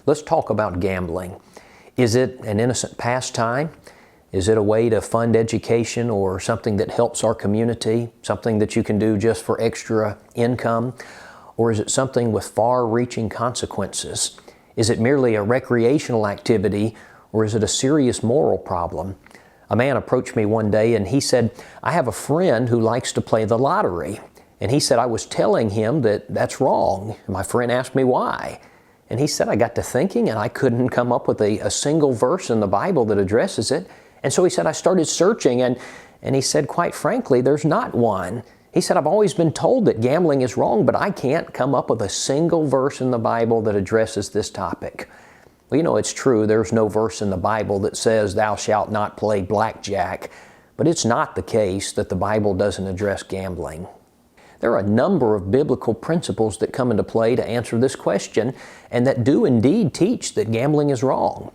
Let's talk about gambling. Is it an innocent pastime? Is it a way to fund education or something that helps our community? Something that you can do just for extra income? Or is it something with far-reaching consequences? Is it merely a recreational activity, or is it a serious moral problem? A man approached me one day and he said, I have a friend who likes to play the lottery. And he said, I was telling him that that's wrong. My friend asked me why. And he said, I got to thinking and I couldn't come up with a single verse in the Bible that addresses it. And so he said, I started searching and he said, quite frankly, there's not one. He said, I've always been told that gambling is wrong, but I can't come up with a single verse in the Bible that addresses this topic. Well, you know, it's true. There's no verse in the Bible that says, thou shalt not play blackjack. But it's not the case that the Bible doesn't address gambling. There are a number of biblical principles that come into play to answer this question and that do indeed teach that gambling is wrong.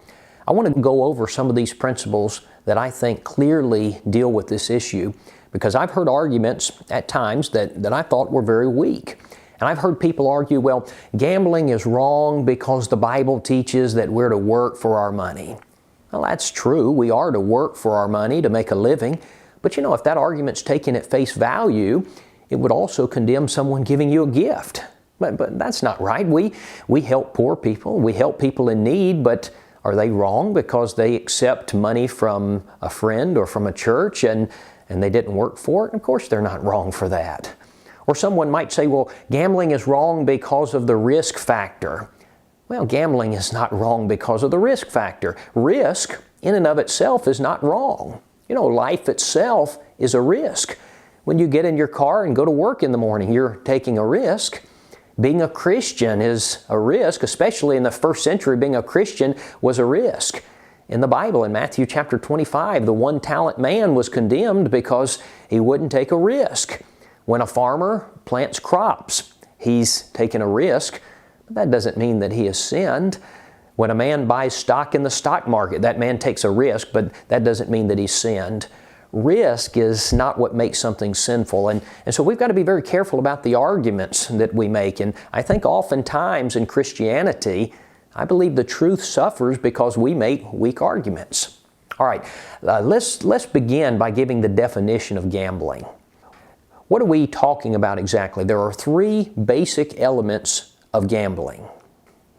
I want to go over some of these principles that I think clearly deal with this issue because I've heard arguments at times that I thought were very weak. And I've heard people argue, well, gambling is wrong because the Bible teaches that we're to work for our money. Well, that's true. We are to work for our money to make a living. But you know, if that argument's taken at face value, it would also condemn someone giving you a gift. But that's not right. We help poor people. We help people in need, but are they wrong because they accept money from a friend or from a church and they didn't work for it? Of course they're not wrong for that. Or someone might say, well, gambling is wrong because of the risk factor. Well, gambling is not wrong because of the risk factor. Risk in and of itself is not wrong. You know, life itself is a risk. When you get in your car and go to work in the morning, you're taking a risk. Being a Christian is a risk, especially in the first century, being a Christian was a risk. In the Bible, in Matthew chapter 25, the one-talent man was condemned because he wouldn't take a risk. When a farmer plants crops, he's taken a risk, but that doesn't mean that he has sinned. When a man buys stock in the stock market, that man takes a risk, but that doesn't mean that he's sinned. Risk is not what makes something sinful. And so we've got to be very careful about the arguments that we make. And I think oftentimes in Christianity, I believe the truth suffers because we make weak arguments. All right, let's begin by giving the definition of gambling. What are we talking about exactly? There are three basic elements of gambling.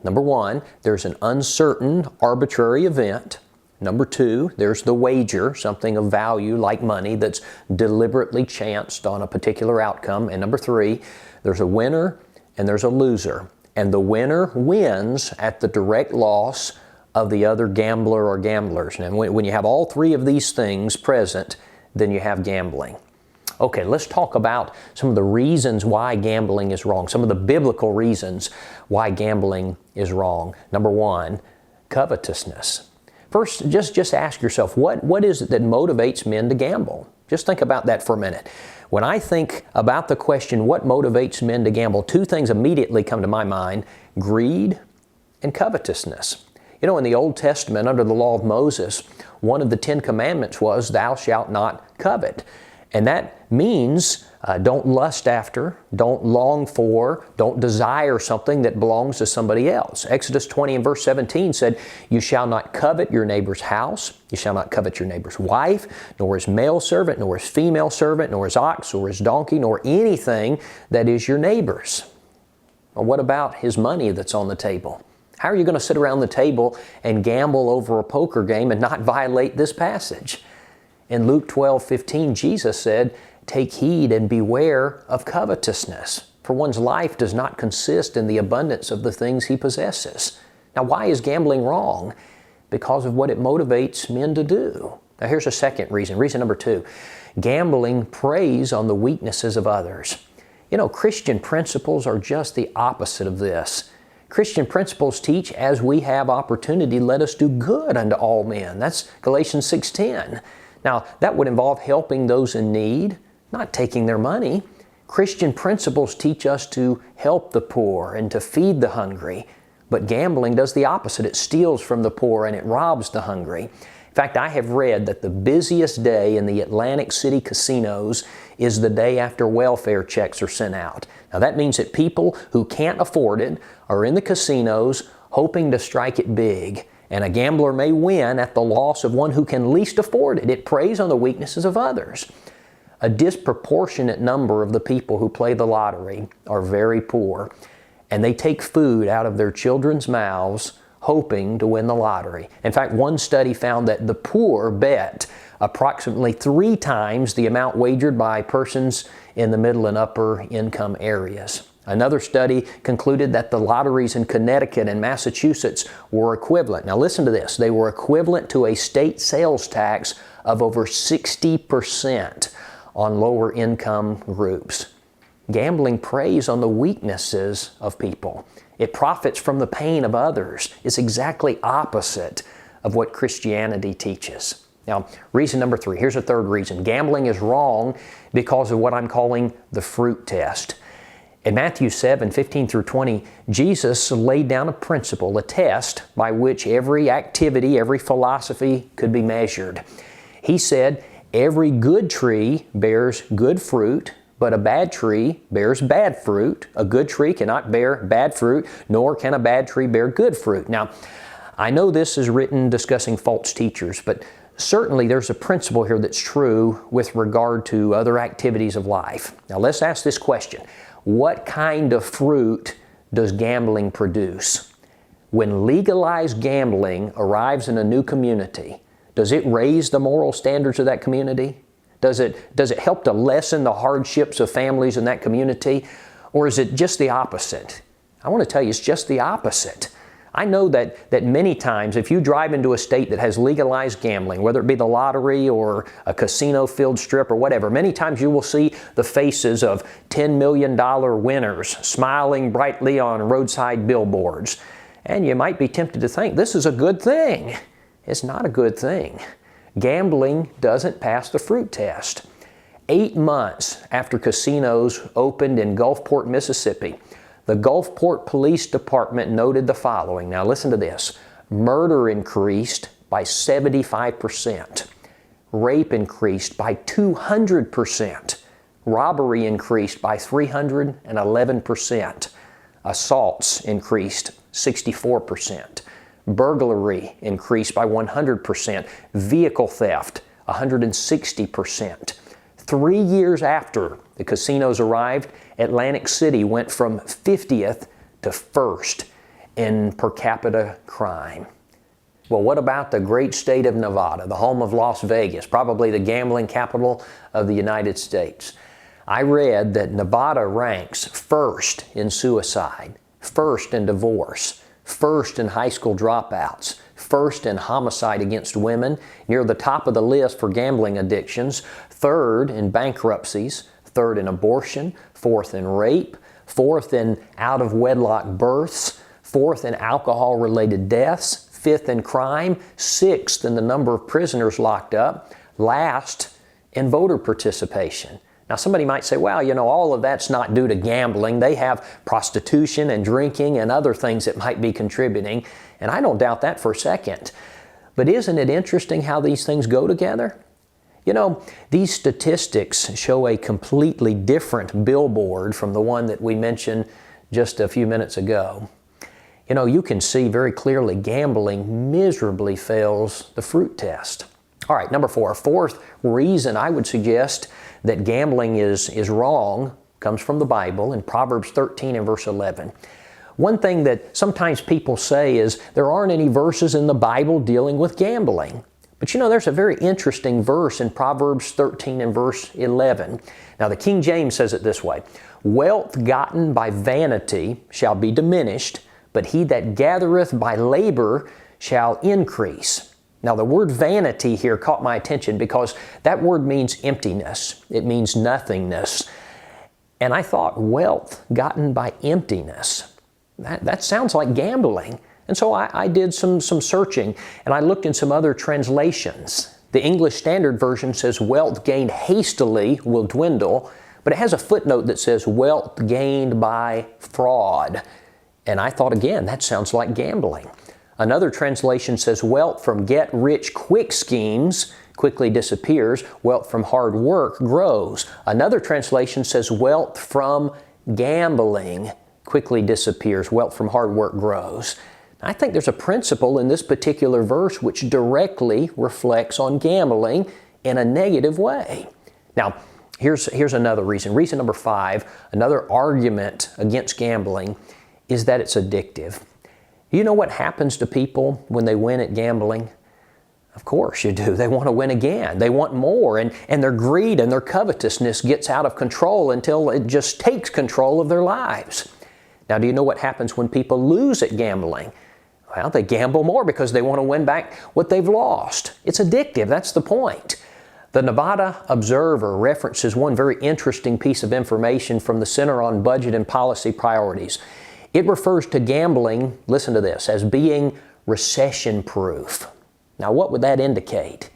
Number one, there's an uncertain, arbitrary event. Number two, there's the wager, something of value like money that's deliberately chanced on a particular outcome. And number three, there's a winner and there's a loser. And the winner wins at the direct loss of the other gambler or gamblers. And when you have all three of these things present, then you have gambling. Okay, let's talk about some of the reasons why gambling is wrong, some of the biblical reasons why gambling is wrong. Number one, covetousness. First, just ask yourself, what is it that motivates men to gamble? Just think about that for a minute. When I think about the question, what motivates men to gamble, two things immediately come to my mind: greed and covetousness. You know, in the Old Testament, under the law of Moses, one of the 10 Commandments was, thou shalt not covet. And that means don't lust after, don't long for, don't desire something that belongs to somebody else. Exodus 20 and verse 17 said, you shall not covet your neighbor's house, you shall not covet your neighbor's wife, nor his male servant, nor his female servant, nor his ox, or his donkey, nor anything that is your neighbor's. Well, what about his money that's on the table? How are you going to sit around the table and gamble over a poker game and not violate this passage? In Luke 12:15, Jesus said, take heed and beware of covetousness, for one's life does not consist in the abundance of the things he possesses. Now, why is gambling wrong? Because of what it motivates men to do. Now, here's a second reason. Reason number two, gambling preys on the weaknesses of others. You know, Christian principles are just the opposite of this. Christian principles teach, as we have opportunity, let us do good unto all men. That's Galatians 6:10. Now, that would involve helping those in need, not taking their money. Christian principles teach us to help the poor and to feed the hungry. But gambling does the opposite. It steals from the poor and it robs the hungry. In fact, I have read that the busiest day in the Atlantic City casinos is the day after welfare checks are sent out. Now, that means that people who can't afford it are in the casinos hoping to strike it big. And a gambler may win at the loss of one who can least afford it. It preys on the weaknesses of others. A disproportionate number of the people who play the lottery are very poor, and they take food out of their children's mouths hoping to win the lottery. In fact, one study found that the poor bet approximately 3 times the amount wagered by persons in the middle and upper income areas. Another study concluded that the lotteries in Connecticut and Massachusetts were equivalent. Now listen to this. They were equivalent to a state sales tax of over 60% on lower income groups. Gambling preys on the weaknesses of people. It profits from the pain of others. It's exactly opposite of what Christianity teaches. Now, reason number 3. Here's a third reason. Gambling is wrong because of what I'm calling the fruit test. In Matthew 7:15 through 20, Jesus laid down a principle, a test by which every activity, every philosophy could be measured. He said, every good tree bears good fruit, but a bad tree bears bad fruit. A good tree cannot bear bad fruit, nor can a bad tree bear good fruit. Now, I know this is written discussing false teachers, but certainly there's a principle here that's true with regard to other activities of life. Now, let's ask this question. What kind of fruit does gambling produce? When legalized gambling arrives in a new community, does it raise the moral standards of that community? Does it help to lessen the hardships of families in that community? Or is it just the opposite? I want to tell you, it's just the opposite. I know that many times if you drive into a state that has legalized gambling, whether it be the lottery or a casino-filled strip or whatever, many times you will see the faces of $10 million winners smiling brightly on roadside billboards. And you might be tempted to think, this is a good thing. It's not a good thing. Gambling doesn't pass the fruit test. 8 months after casinos opened in Gulfport, Mississippi, the Gulfport Police Department noted the following. Now listen to this. Murder increased by 75%. Rape increased by 200%. Robbery increased by 311%. Assaults increased 64%. Burglary increased by 100%. Vehicle theft, 160%. 3 years after the casinos arrived, Atlantic City went from 50th to 1st in per capita crime. Well, what about the great state of Nevada, the home of Las Vegas, probably the gambling capital of the United States? I read that Nevada ranks 1st in suicide, 1st in divorce, 1st in high school dropouts, 1st in homicide against women, near the top of the list for gambling addictions, 3rd in bankruptcies, 3rd in abortion, 4th in rape, 4th in out-of-wedlock births, 4th in alcohol-related deaths, 5th in crime, 6th in the number of prisoners locked up, last in voter participation. Now somebody might say, well, you know, all of that's not due to gambling. They have prostitution and drinking and other things that might be contributing. And I don't doubt that for a second. But isn't it interesting how these things go together? You know, these statistics show a completely different billboard from the one that we mentioned just a few minutes ago. You know, you can see very clearly gambling miserably fails the fruit test. All right, number 4. A fourth reason I would suggest that gambling is wrong comes from the Bible in Proverbs 13 and verse 11. One thing that sometimes people say is there aren't any verses in the Bible dealing with gambling. But you know, there's a very interesting verse in Proverbs 13 and verse 11. Now, the King James says it this way, "Wealth gotten by vanity shall be diminished, but he that gathereth by labor shall increase." Now, the word vanity here caught my attention because that word means emptiness. It means nothingness. And I thought, wealth gotten by emptiness. That sounds like gambling. And so I did some searching, and I looked in some other translations. The English Standard Version says wealth gained hastily will dwindle, but it has a footnote that says wealth gained by fraud. And I thought, again, that sounds like gambling. Another translation says wealth from get-rich-quick schemes quickly disappears. Wealth from hard work grows. Another translation says wealth from gambling quickly disappears. Wealth from hard work grows. I think there's a principle in this particular verse which directly reflects on gambling in a negative way. Now, here's another reason. Reason number 5, another argument against gambling is that it's addictive. You know what happens to people when they win at gambling? Of course you do. They want to win again. They want more, and their greed and their covetousness gets out of control until it just takes control of their lives. Now, do you know what happens when people lose at gambling? Well, they gamble more because they want to win back what they've lost. It's addictive. That's the point. The Nevada Observer references one very interesting piece of information from the Center on Budget and Policy Priorities. It refers to gambling, listen to this, as being recession-proof. Now, what would that indicate?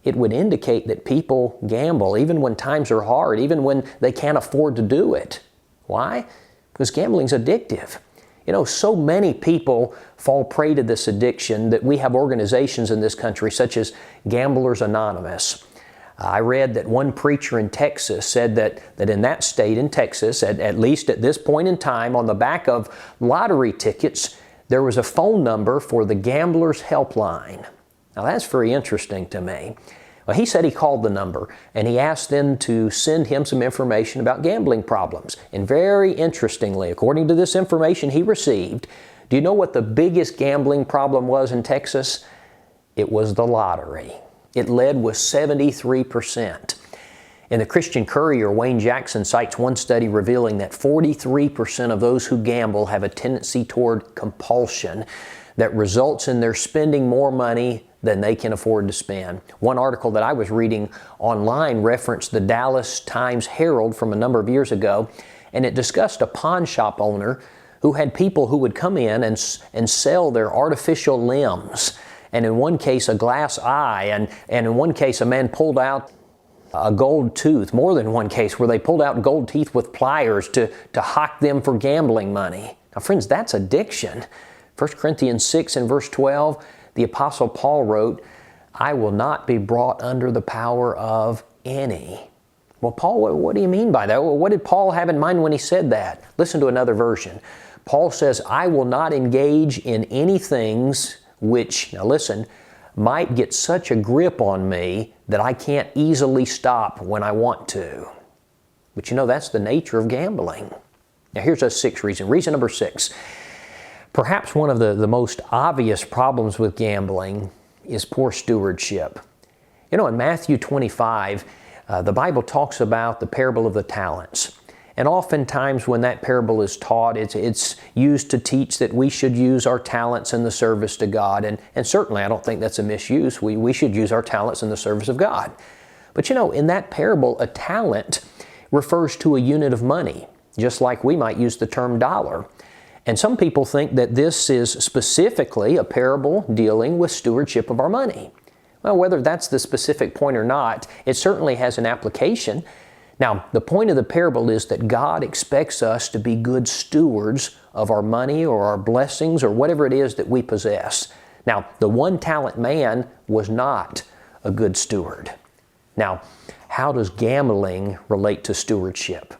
It would indicate that people gamble even when times are hard, even when they can't afford to do it. Why? Because gambling's addictive. You know, so many people fall prey to this addiction that we have organizations in this country such as Gamblers Anonymous. I read that one preacher in Texas said that in that state, in Texas, at least at this point in time, on the back of lottery tickets, there was a phone number for the Gamblers Helpline. Now that's very interesting to me. Well, he said he called the number and he asked them to send him some information about gambling problems. And very interestingly, according to this information he received, do you know what the biggest gambling problem was in Texas? It was the lottery. It led with 73%. In the Christian Courier, Wayne Jackson cites one study revealing that 43% of those who gamble have a tendency toward compulsion that results in their spending more money than they can afford to spend. One article that I was reading online referenced the Dallas Times-Herald from a number of years ago, and it discussed a pawn shop owner who had people who would come in and sell their artificial limbs. And in one case, a glass eye, and in one case, a man pulled out a gold tooth, more than one case where they pulled out gold teeth with pliers to hock them for gambling money. Now friends, that's addiction. 1 Corinthians 6 and verse 12, the Apostle Paul wrote, "I will not be brought under the power of any." Well, Paul, what do you mean by that? What did Paul have in mind when he said that? Listen to another version. Paul says, "I will not engage in any things which," now listen, "might get such a grip on me that I can't easily stop when I want to." But you know, that's the nature of gambling. Now here's a 6th reason. Reason number 6. Perhaps one of the most obvious problems with gambling is poor stewardship. You know, in Matthew 25, the Bible talks about the parable of the talents. And oftentimes when that parable is taught, it's used to teach that we should use our talents in the service to God. And certainly I don't think that's a misuse. We should use our talents in the service of God. But you know, in that parable, a talent refers to a unit of money, just like we might use the term dollar. And some people think that this is specifically a parable dealing with stewardship of our money. Well, whether that's the specific point or not, it certainly has an application. Now, the point of the parable is that God expects us to be good stewards of our money or our blessings or whatever it is that we possess. Now, the one-talent man was not a good steward. Now, how does gambling relate to stewardship?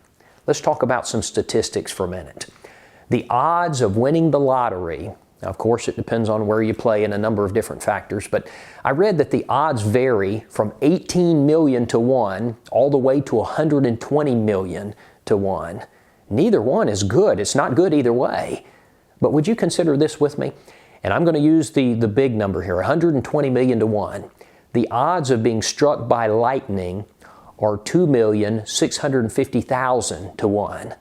Let's talk about some statistics for a minute. The odds of winning the lottery, now of course it depends on where you play and a number of different factors, but I read that the odds vary from 18 million to 1 all the way to 120 million to 1. Neither one is good. It's not good either way. But would you consider this with me? And I'm going to use the big number here, 120 million to 1. The odds of being struck by lightning are 2,650,000 to 1.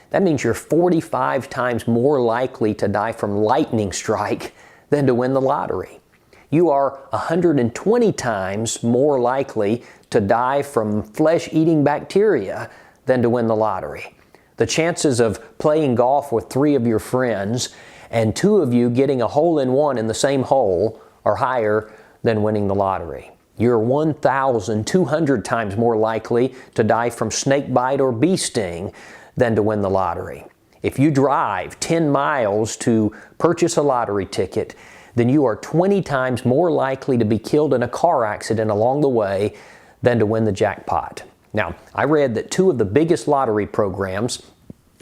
That means you're 45 times more likely to die from lightning strike than to win the lottery. You are 120 times more likely to die from flesh-eating bacteria than to win the lottery. The chances of playing golf with 3 of your friends and 2 of you getting a hole-in-one in the same hole are higher than winning the lottery. You're 1,200 times more likely to die from snake bite or bee sting than to win the lottery. If you drive 10 miles to purchase a lottery ticket, then you are 20 times more likely to be killed in a car accident along the way than to win the jackpot. Now, I read that 2 of the biggest lottery programs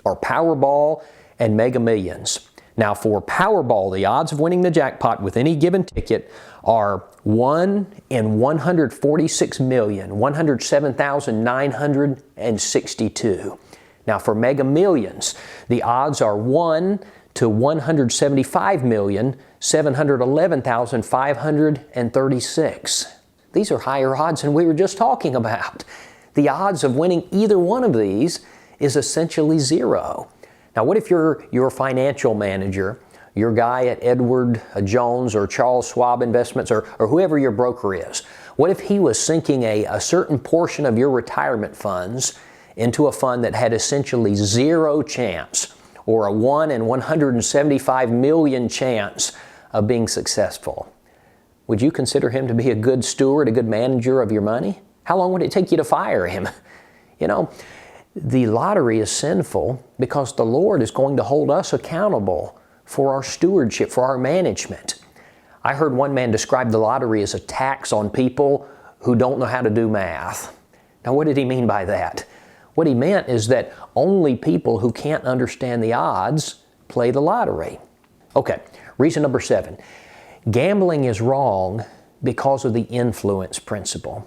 are Powerball and Mega Millions. Now for Powerball, the odds of winning the jackpot with any given ticket are 1 in 146,107,962. Now for Mega Millions, the odds are 1 to 175,711,536. These are higher odds than we were just talking about. The odds of winning either one of these is essentially zero. Now what if you're your financial manager, your guy at Edward Jones or Charles Schwab Investments or whoever your broker is? What if he was sinking a certain portion of your retirement funds into a fund that had essentially zero chance, or a 1 in 175 million chance of being successful? Would you consider him to be a good steward, a good manager of your money? How long would it take you to fire him? You know, the lottery is sinful because the Lord is going to hold us accountable for our stewardship, for our management. I heard one man describe the lottery as a tax on people who don't know how to do math. Now, what did he mean by that? What he meant is that only people who can't understand the odds play the lottery. Okay, reason number 7. Gambling is wrong because of the influence principle.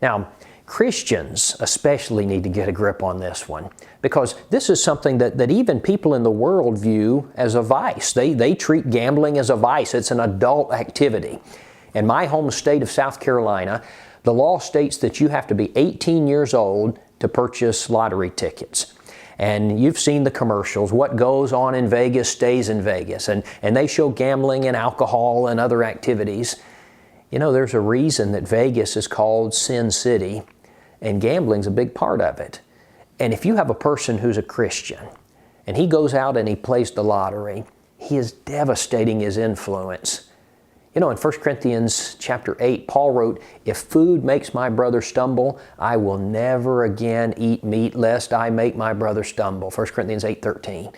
Now, Christians especially need to get a grip on this one, because this is something that even people in the world view as a vice. They treat gambling as a vice. It's an adult activity. In my home state of South Carolina, the law states that you have to be 18 years old to purchase lottery tickets. And you've seen the commercials. What goes on in Vegas stays in Vegas. And they show gambling and alcohol and other activities. You know, there's a reason that Vegas is called Sin City, and gambling's a big part of it. And if you have a person who's a Christian, and he goes out and he plays the lottery, he is devastating his influence. You know, in 1 Corinthians chapter 8, Paul wrote, "If food makes my brother stumble, I will never again eat meat lest I make my brother stumble." 1 Corinthians 8:13.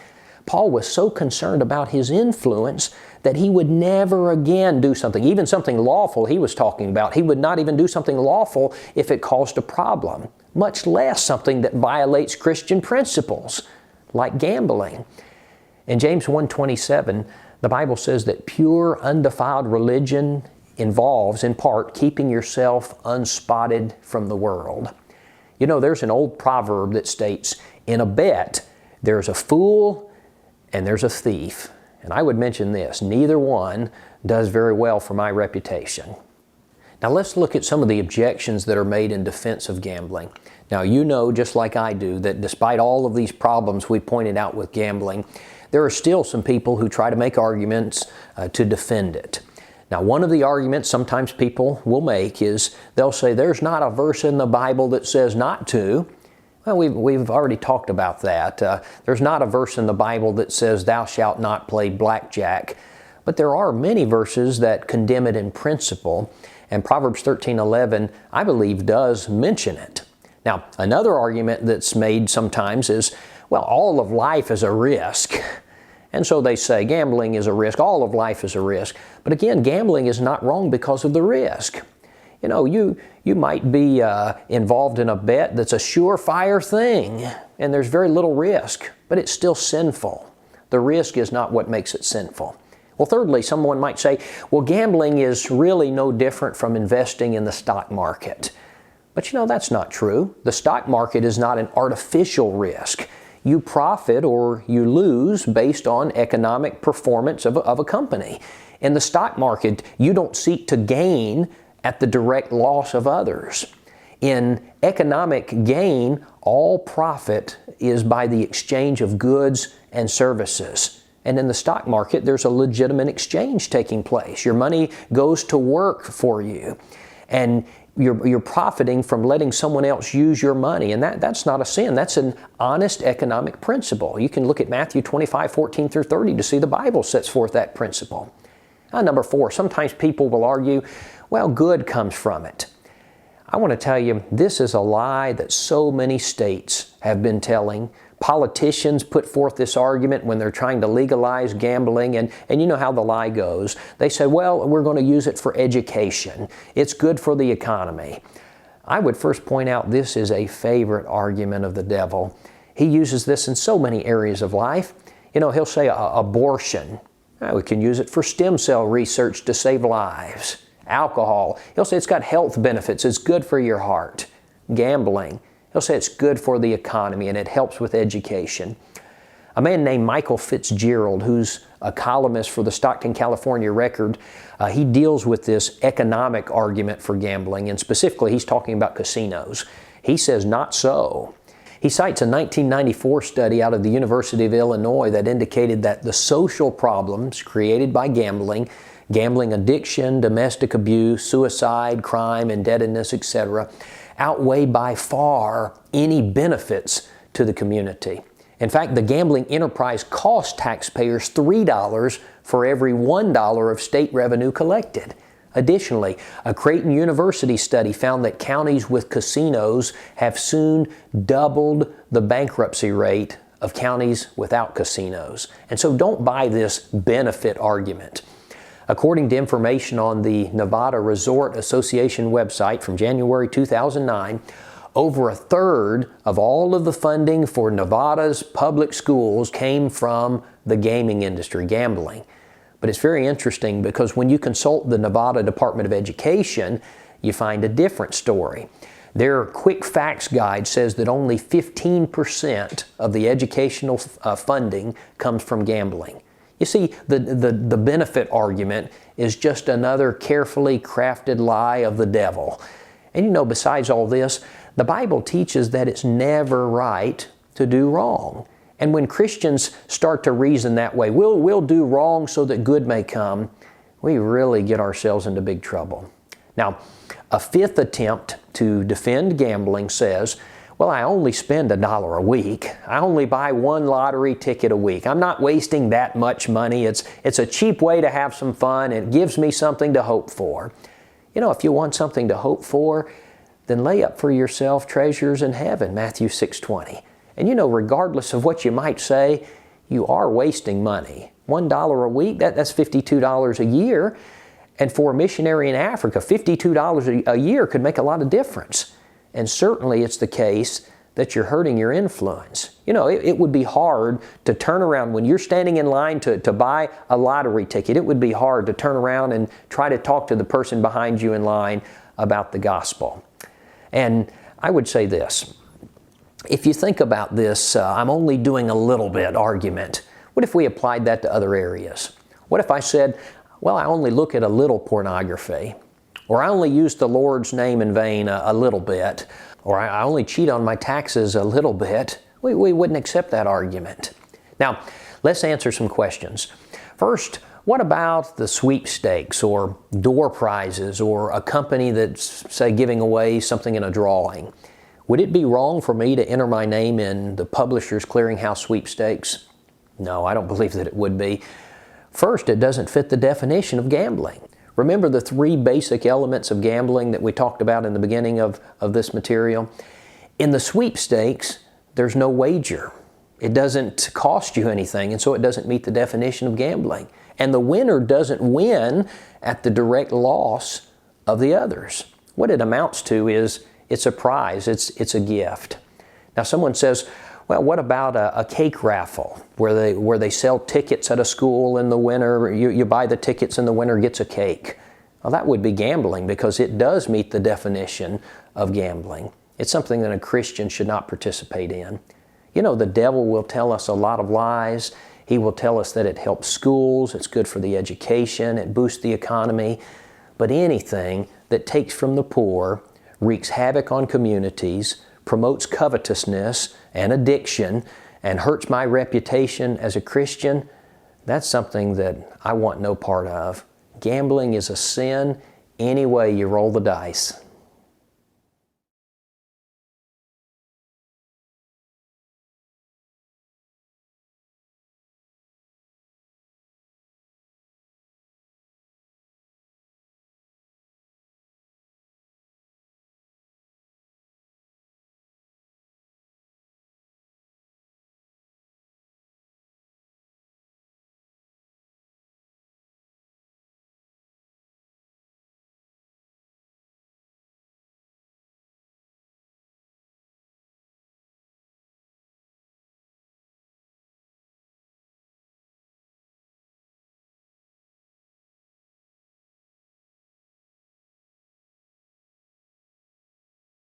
Paul was so concerned about his influence that he would never again do something, even something lawful he was talking about. He would not even do something lawful if it caused a problem, much less something that violates Christian principles, like gambling. In James 1:27, the Bible says that pure, undefiled religion involves, in part, keeping yourself unspotted from the world. You know, there's an old proverb that states, in a bet, there's a fool and there's a thief. And I would mention this, neither one does very well for my reputation. Now let's look at some of the objections that are made in defense of gambling. Now you know, just like I do, that despite all of these problems we pointed out with gambling, there are still some people who try to make arguments to defend it. Now one of the arguments sometimes people will make is they'll say there's not a verse in the Bible that says not to. Well, we've already talked about that. There's not a verse in the Bible that says thou shalt not play blackjack, but there are many verses that condemn it in principle, and Proverbs 13:11, I believe, does mention it. Now, another argument that's made sometimes is, well, all of life is a risk. And so they say gambling is a risk, all of life is a risk. But again, gambling is not wrong because of the risk. You know, you might be involved in a bet that's a surefire thing, and there's very little risk, but it's still sinful. The risk is not what makes it sinful. Well, thirdly, someone might say, well, gambling is really no different from investing in the stock market. But you know, that's not true. The stock market is not an artificial risk. You profit or you lose based on economic performance of a company. In the stock market, you don't seek to gain at the direct loss of others. In economic gain, all profit is by the exchange of goods and services. And in the stock market, there's a legitimate exchange taking place. Your money goes to work for you, and you're profiting from letting someone else use your money. And that's not a sin. That's an honest economic principle. You can look at Matthew 25:14 through 30 to see the Bible sets forth that principle. Number 4, sometimes people will argue, well, good comes from it. I want to tell you, this is a lie that so many states have been telling. Politicians put forth this argument when they're trying to legalize gambling, and you know how the lie goes. They say, well, we're going to use it for education. It's good for the economy. I would first point out this is a favorite argument of the devil. He uses this in so many areas of life. He'll say abortion. We can use it for stem cell research to save lives. Alcohol. He'll say it's got health benefits. It's good for your heart. Gambling. He'll say it's good for the economy and it helps with education. A man named Michael Fitzgerald, who's a columnist for the Stockton, California Record, he deals with this economic argument for gambling, and specifically he's talking about casinos. He says not so. He cites a 1994 study out of the University of Illinois that indicated that the social problems created by gambling addiction, domestic abuse, suicide, crime, indebtedness, etc., outweigh by far any benefits to the community. In fact, the gambling enterprise cost taxpayers $3 for every $1 of state revenue collected. Additionally, a Creighton University study found that counties with casinos have soon doubled the bankruptcy rate of counties without casinos. And so don't buy this benefit argument. According to information on the Nevada Resort Association website from January 2009, over a third of all of the funding for Nevada's public schools came from the gaming industry, gambling. But it's very interesting because when you consult the Nevada Department of Education, you find a different story. Their quick facts guide says that only 15% of the educational funding comes from gambling. You see, the benefit argument is just another carefully crafted lie of the devil. And besides all this, the Bible teaches that it's never right to do wrong. And when Christians start to reason that way, we'll do wrong so that good may come, we really get ourselves into big trouble. Now, a fifth attempt to defend gambling says, well, I only spend $1 a week. I only buy one lottery ticket a week. I'm not wasting that much money. It's a cheap way to have some fun. It gives me something to hope for. If you want something to hope for, then lay up for yourself treasures in heaven, Matthew 6:20. And regardless of what you might say, you are wasting money. $1 a week, that's $52 a year. And for a missionary in Africa, $52 a year could make a lot of difference. And certainly it's the case that you're hurting your influence. It would be hard to turn around when you're standing in line to buy a lottery ticket. It would be hard to turn around and try to talk to the person behind you in line about the gospel. And I would say this. If you think about this, I'm only doing a little bit argument. What if we applied that to other areas? What if I said, well, I only look at a little pornography, or I only use the Lord's name in vain a little bit, or I only cheat on my taxes a little bit? We wouldn't accept that argument. Now, let's answer some questions. First, what about the sweepstakes or door prizes or a company that's, say, giving away something in a drawing? Would it be wrong for me to enter my name in the Publishers Clearinghouse sweepstakes? No, I don't believe that it would be. First, it doesn't fit the definition of gambling. Remember the three basic elements of gambling that we talked about in the beginning of this material? In the sweepstakes, there's no wager. It doesn't cost you anything, and so it doesn't meet the definition of gambling. And the winner doesn't win at the direct loss of the others. What it amounts to is it's a prize, it's a gift. Now someone says, well, what about a cake raffle where they sell tickets at a school and the winner, you buy the tickets and the winner gets a cake? Well, that would be gambling because it does meet the definition of gambling. It's something that a Christian should not participate in. The devil will tell us a lot of lies. He will tell us that it helps schools, it's good for the education, it boosts the economy. But anything that takes from the poor, wreaks havoc on communities, promotes covetousness and addiction, and hurts my reputation as a Christian, that's something that I want no part of. Gambling is a sin any way you roll the dice.